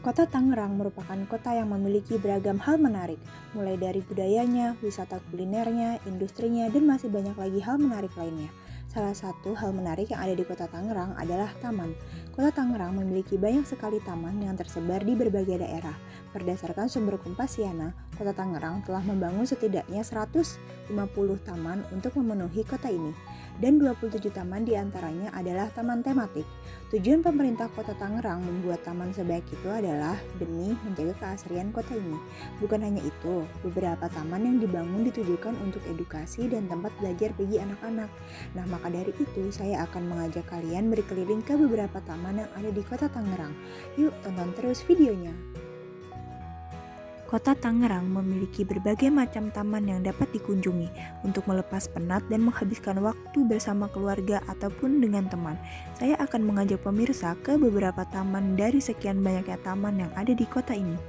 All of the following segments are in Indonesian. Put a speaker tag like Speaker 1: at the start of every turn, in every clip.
Speaker 1: Kota Tangerang merupakan kota yang memiliki beragam hal menarik, mulai dari budayanya, wisata kulinernya, industrinya, dan masih banyak lagi hal menarik lainnya. Salah satu hal menarik yang ada di kota Tangerang adalah taman. Kota Tangerang memiliki banyak sekali taman yang tersebar di berbagai daerah. Berdasarkan sumber Kompasiana, kota Tangerang telah membangun setidaknya 150 taman untuk memenuhi kota ini. Dan 27 taman diantaranya adalah taman tematik. Tujuan pemerintah Kota Tangerang membuat taman sebaik itu adalah demi menjaga keasrian kota ini. Bukan hanya itu, beberapa taman yang dibangun ditujukan untuk edukasi dan tempat belajar bagi anak-anak. Nah, maka dari itu saya akan mengajak kalian berkeliling ke beberapa taman yang ada di Kota Tangerang. Yuk, tonton terus videonya. Kota Tangerang memiliki berbagai macam taman yang dapat dikunjungi untuk melepas penat dan menghabiskan waktu bersama keluarga ataupun dengan teman. Saya akan mengajak pemirsa ke beberapa taman dari sekian banyaknya taman yang ada di kota ini.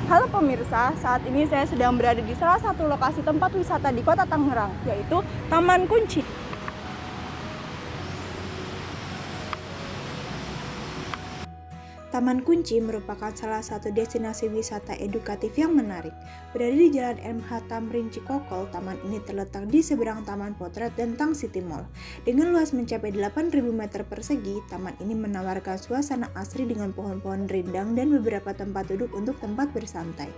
Speaker 2: Halo pemirsa, saat ini saya sedang berada di salah satu lokasi tempat wisata di Kota Tangerang, yaitu Taman Kunci.
Speaker 1: Taman Kunci merupakan salah satu destinasi wisata edukatif yang menarik. Berada di Jalan MH Tamrin Cikokol, taman ini terletak di seberang Taman Potret dan Tang City Mall. Dengan luas mencapai 8.000 meter persegi, taman ini menawarkan suasana asri dengan pohon-pohon rindang dan beberapa tempat duduk untuk tempat bersantai.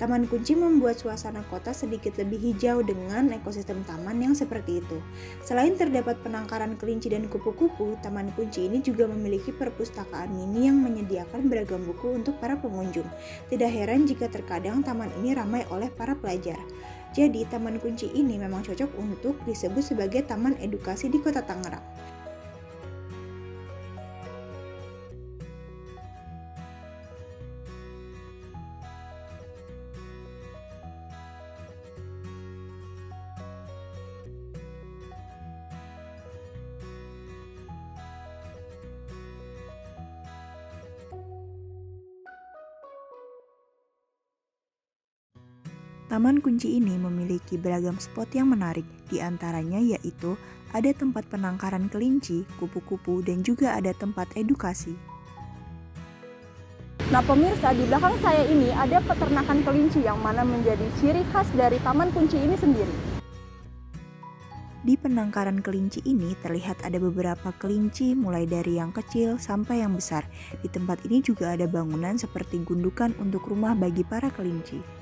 Speaker 1: Taman Kunci membuat suasana kota sedikit lebih hijau dengan ekosistem taman yang seperti itu. Selain terdapat penangkaran kelinci dan kupu-kupu, Taman Kunci ini juga memiliki perpustakaan mini yang menyediakan beragam buku untuk para pengunjung. Tidak heran jika terkadang taman ini ramai oleh para pelajar. Jadi, Taman Kunci ini memang cocok untuk disebut sebagai taman edukasi di Kota Tangerang. Taman Kunci ini memiliki beragam spot yang menarik, di antaranya yaitu ada tempat penangkaran kelinci, kupu-kupu, dan juga ada tempat edukasi.
Speaker 2: Nah pemirsa, di belakang saya ini ada peternakan kelinci yang mana menjadi ciri khas dari Taman Kunci ini sendiri.
Speaker 1: Di penangkaran kelinci ini terlihat ada beberapa kelinci mulai dari yang kecil sampai yang besar. Di tempat ini juga ada bangunan seperti gundukan untuk rumah bagi para kelinci.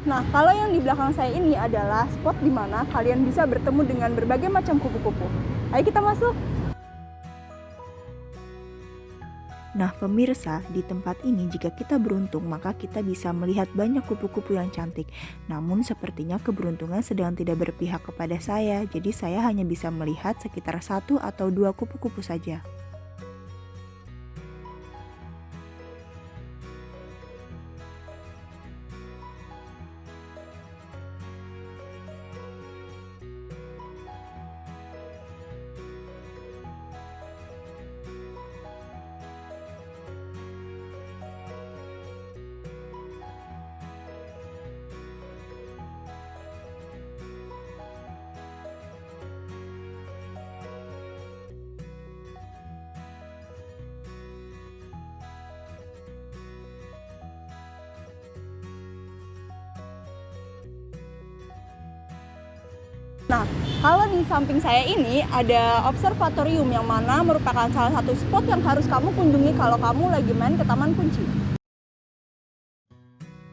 Speaker 2: Nah, kalau yang di belakang saya ini adalah spot di mana kalian bisa bertemu dengan berbagai macam kupu-kupu. Ayo kita masuk.
Speaker 1: Nah pemirsa, di tempat ini jika kita beruntung maka kita bisa melihat banyak kupu-kupu yang cantik. Namun sepertinya keberuntungan sedang tidak berpihak kepada saya, jadi saya hanya bisa melihat sekitar 1 atau 2 kupu-kupu saja.
Speaker 2: Nah, kalau di samping saya ini ada observatorium yang mana merupakan salah satu spot yang harus kamu kunjungi kalau kamu lagi main ke Taman Kunci.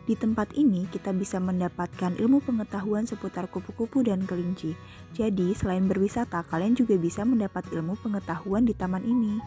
Speaker 1: Di tempat ini kita bisa mendapatkan ilmu pengetahuan seputar kupu-kupu dan kelinci. Jadi selain berwisata, kalian juga bisa mendapat ilmu pengetahuan di taman ini.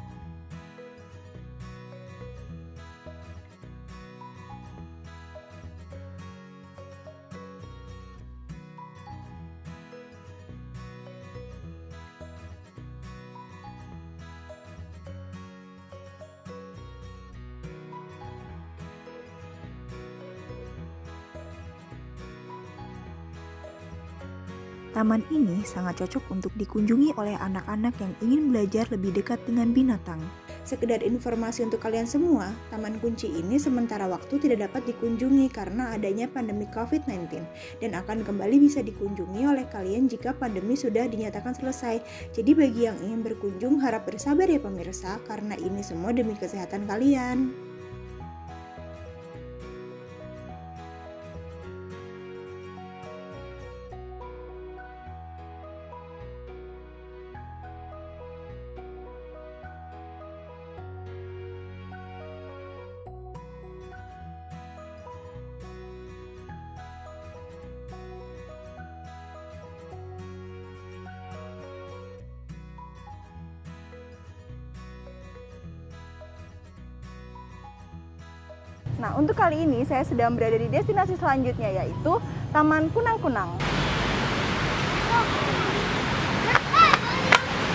Speaker 1: Taman ini sangat cocok untuk dikunjungi oleh anak-anak yang ingin belajar lebih dekat dengan binatang. Sekedar informasi untuk kalian semua, Taman Kunci ini sementara waktu tidak dapat dikunjungi karena adanya pandemi COVID-19 dan akan kembali bisa dikunjungi oleh kalian jika pandemi sudah dinyatakan selesai. Jadi bagi yang ingin berkunjung harap bersabar ya pemirsa, karena ini semua demi kesehatan kalian.
Speaker 2: Nah, untuk kali ini saya sedang berada di destinasi selanjutnya, yaitu Taman Kunang-Kunang.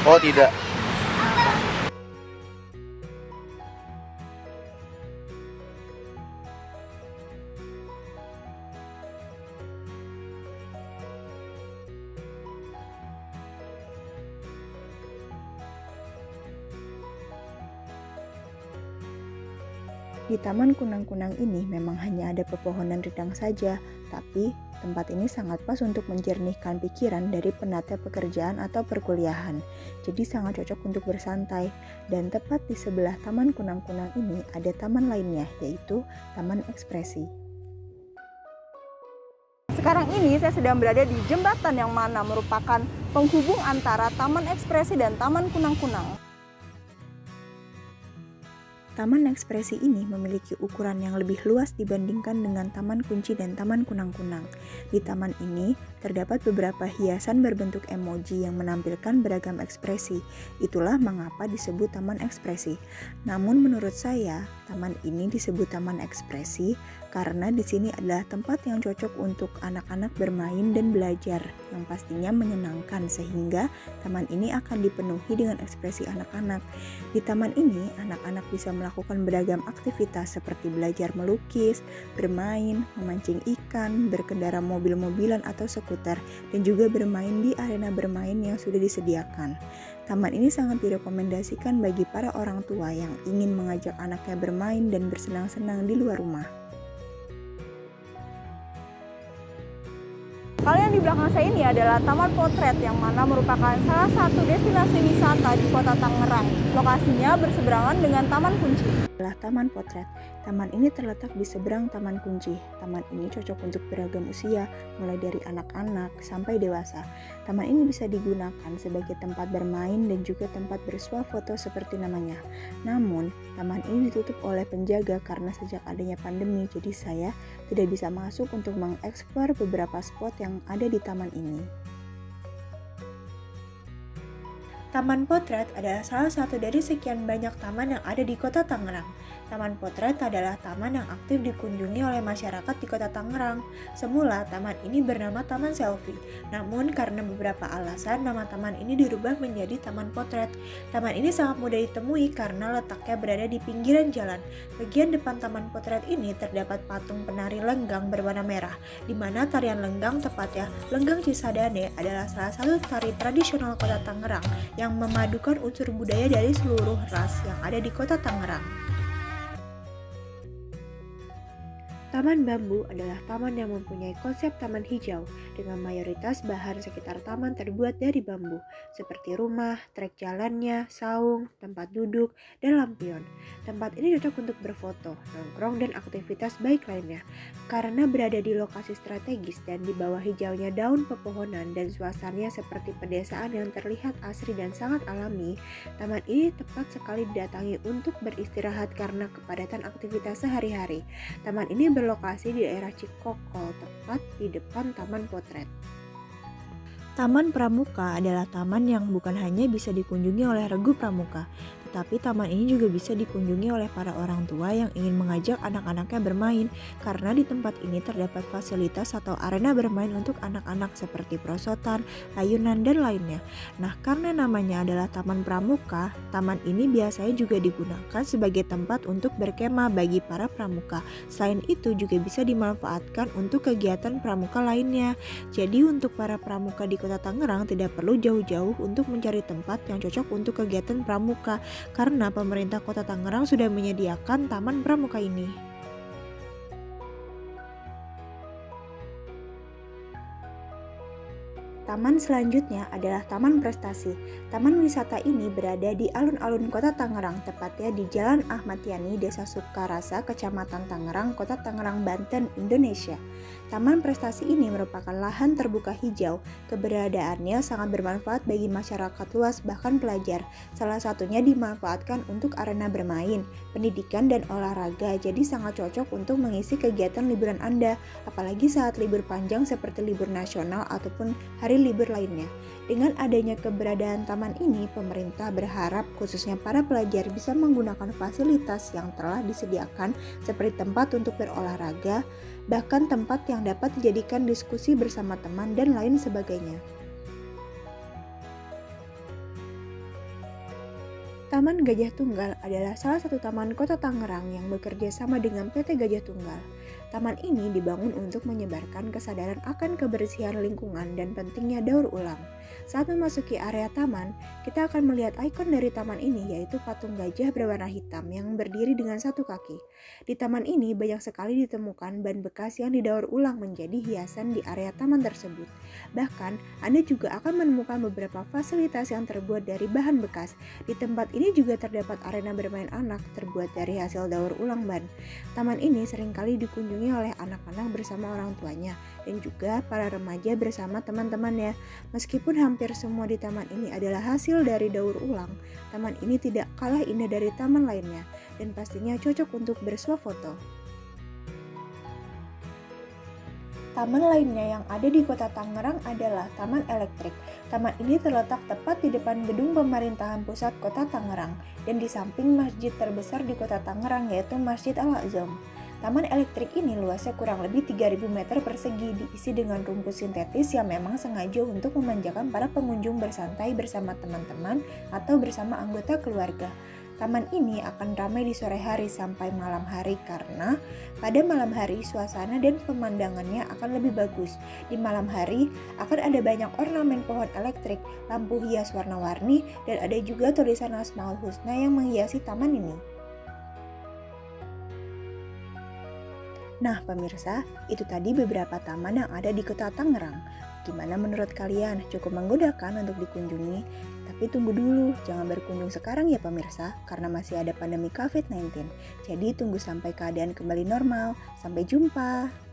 Speaker 3: Oh tidak.
Speaker 1: Di Taman Kunang-Kunang ini memang hanya ada pepohonan rindang saja, tapi tempat ini sangat pas untuk menjernihkan pikiran dari penatnya pekerjaan atau perkuliahan. Jadi sangat cocok untuk bersantai. Dan tepat di sebelah Taman Kunang-Kunang ini ada taman lainnya, yaitu Taman Ekspresi.
Speaker 2: Sekarang ini saya sedang berada di jembatan yang mana merupakan penghubung antara Taman Ekspresi dan Taman Kunang-Kunang.
Speaker 1: Taman Ekspresi ini memiliki ukuran yang lebih luas dibandingkan dengan Taman Kunci dan Taman Kunang-Kunang. Di taman ini terdapat beberapa hiasan berbentuk emoji yang menampilkan beragam ekspresi. Itulah mengapa disebut Taman Ekspresi. Namun menurut saya, taman ini disebut Taman Ekspresi karena di sini adalah tempat yang cocok untuk anak-anak bermain dan belajar, yang pastinya menyenangkan sehingga taman ini akan dipenuhi dengan ekspresi anak-anak. Di taman ini, anak-anak bisa melakukan beragam aktivitas seperti belajar melukis, bermain, memancing ikan, berkendara mobil-mobilan atau skuter, dan juga bermain di arena bermain yang sudah disediakan. Taman ini sangat direkomendasikan bagi para orang tua yang ingin mengajak anaknya bermain dan bersenang-senang di luar rumah.
Speaker 2: Kalau yang di belakang saya ini adalah Taman Potret yang mana merupakan salah satu destinasi wisata di Kota Tangerang. Lokasinya berseberangan dengan Taman Kunci.
Speaker 1: Adalah Taman Potret. Taman ini terletak di seberang Taman Kunci. Taman ini cocok untuk beragam usia, mulai dari anak-anak sampai dewasa. Taman ini bisa digunakan sebagai tempat bermain dan juga tempat bersuah foto seperti namanya. Namun, taman ini ditutup oleh penjaga karena sejak adanya pandemi, jadi saya tidak bisa masuk untuk mengeksplor beberapa spot yang ada di taman ini. Taman Potret adalah salah satu dari sekian banyak taman yang ada di Kota Tangerang. Taman Potret adalah taman yang aktif dikunjungi oleh masyarakat di Kota Tangerang. Semula taman ini bernama Taman Selfie, namun karena beberapa alasan nama taman ini dirubah menjadi Taman Potret. Taman ini sangat mudah ditemui karena letaknya berada di pinggiran jalan. Bagian depan Taman Potret ini terdapat patung penari lenggang berwarna merah, di mana tarian lenggang, tepatnya Lenggang Cisadane, adalah salah satu tari tradisional Kota Tangerang yang memadukan unsur budaya dari seluruh ras yang ada di Kota Tangerang. Taman Bambu adalah taman yang mempunyai konsep taman hijau dengan mayoritas bahan sekitar taman terbuat dari bambu seperti rumah, trek jalannya, saung, tempat duduk, dan lampion. Tempat ini cocok untuk berfoto, nongkrong, dan aktivitas baik lainnya. Karena berada di lokasi strategis dan di bawah hijaunya daun pepohonan dan suasananya seperti pedesaan yang terlihat asri dan sangat alami, taman ini tepat sekali didatangi untuk beristirahat karena kepadatan aktivitas sehari-hari. Taman ini berlokasi di daerah Cikokol, tepat di depan Taman Potret. Taman Pramuka adalah taman yang bukan hanya bisa dikunjungi oleh regu pramuka, Tetapi taman ini juga bisa dikunjungi oleh para orang tua yang ingin mengajak anak-anaknya bermain, karena di tempat ini terdapat fasilitas atau arena bermain untuk anak-anak seperti perosotan, ayunan, dan lainnya. Nah, karena namanya adalah Taman Pramuka, taman ini biasanya juga digunakan sebagai tempat untuk berkemah bagi para pramuka. Selain itu juga bisa dimanfaatkan untuk kegiatan pramuka lainnya. Jadi untuk para pramuka di Kota Tangerang tidak perlu jauh-jauh untuk mencari tempat yang cocok untuk kegiatan pramuka, karena pemerintah Kota Tangerang sudah menyediakan Taman Pramuka ini. Taman selanjutnya adalah Taman Prestasi. Taman wisata ini berada di alun-alun Kota Tangerang, tepatnya di Jalan Ahmad Yani, Desa Sukarasa, Kecamatan Tangerang, Kota Tangerang, Banten, Indonesia. Taman Prestasi ini merupakan lahan terbuka hijau. Keberadaannya sangat bermanfaat bagi masyarakat luas, bahkan pelajar. Salah satunya dimanfaatkan untuk arena bermain, pendidikan, dan olahraga, jadi sangat cocok untuk mengisi kegiatan liburan Anda, apalagi saat libur panjang seperti libur nasional ataupun hari libur lainnya. Dengan adanya keberadaan taman ini, pemerintah berharap khususnya para pelajar bisa menggunakan fasilitas yang telah disediakan seperti tempat untuk berolahraga, bahkan tempat yang dapat dijadikan diskusi bersama teman dan lain sebagainya. Taman Gajah Tunggal adalah salah satu taman Kota Tangerang yang bekerja sama dengan PT Gajah Tunggal. Taman ini dibangun untuk menyebarkan kesadaran akan kebersihan lingkungan dan pentingnya daur ulang. Saat memasuki area taman, kita akan melihat ikon dari taman ini, yaitu patung gajah berwarna hitam yang berdiri dengan satu kaki. Di taman ini banyak sekali ditemukan ban bekas yang didaur ulang menjadi hiasan di area taman tersebut. Bahkan, Anda juga akan menemukan beberapa fasilitas yang terbuat dari bahan bekas. Di tempat ini juga terdapat arena bermain anak terbuat dari hasil daur ulang ban. Taman ini seringkali dikunjungi oleh anak-anak bersama orang tuanya dan juga para remaja bersama teman-temannya. Meskipun hampir semua di taman ini adalah hasil dari daur ulang, taman ini tidak kalah indah dari taman lainnya dan pastinya cocok untuk bersuah foto. Taman lainnya yang ada di Kota Tangerang adalah Taman Elektrik. Taman ini terletak tepat di depan gedung pemerintahan pusat Kota Tangerang dan di samping masjid terbesar di Kota Tangerang, yaitu Masjid Al-Azam. Taman elektrik ini luasnya kurang lebih 3.000 meter persegi, diisi dengan rumput sintetis yang memang sengaja untuk memanjakan para pengunjung bersantai bersama teman-teman atau bersama anggota keluarga. Taman ini akan ramai di sore hari sampai malam hari karena pada malam hari suasana dan pemandangannya akan lebih bagus. Di malam hari akan ada banyak ornamen pohon elektrik, lampu hias warna-warni, dan ada juga tulisan Asmaul Husna yang menghiasi taman ini. Nah pemirsa, itu tadi beberapa taman yang ada di Kota Tangerang. Gimana menurut kalian? Cukup menggodakan untuk dikunjungi? Tapi tunggu dulu, jangan berkunjung sekarang ya pemirsa, karena masih ada pandemi COVID-19. Jadi tunggu sampai keadaan kembali normal. Sampai jumpa!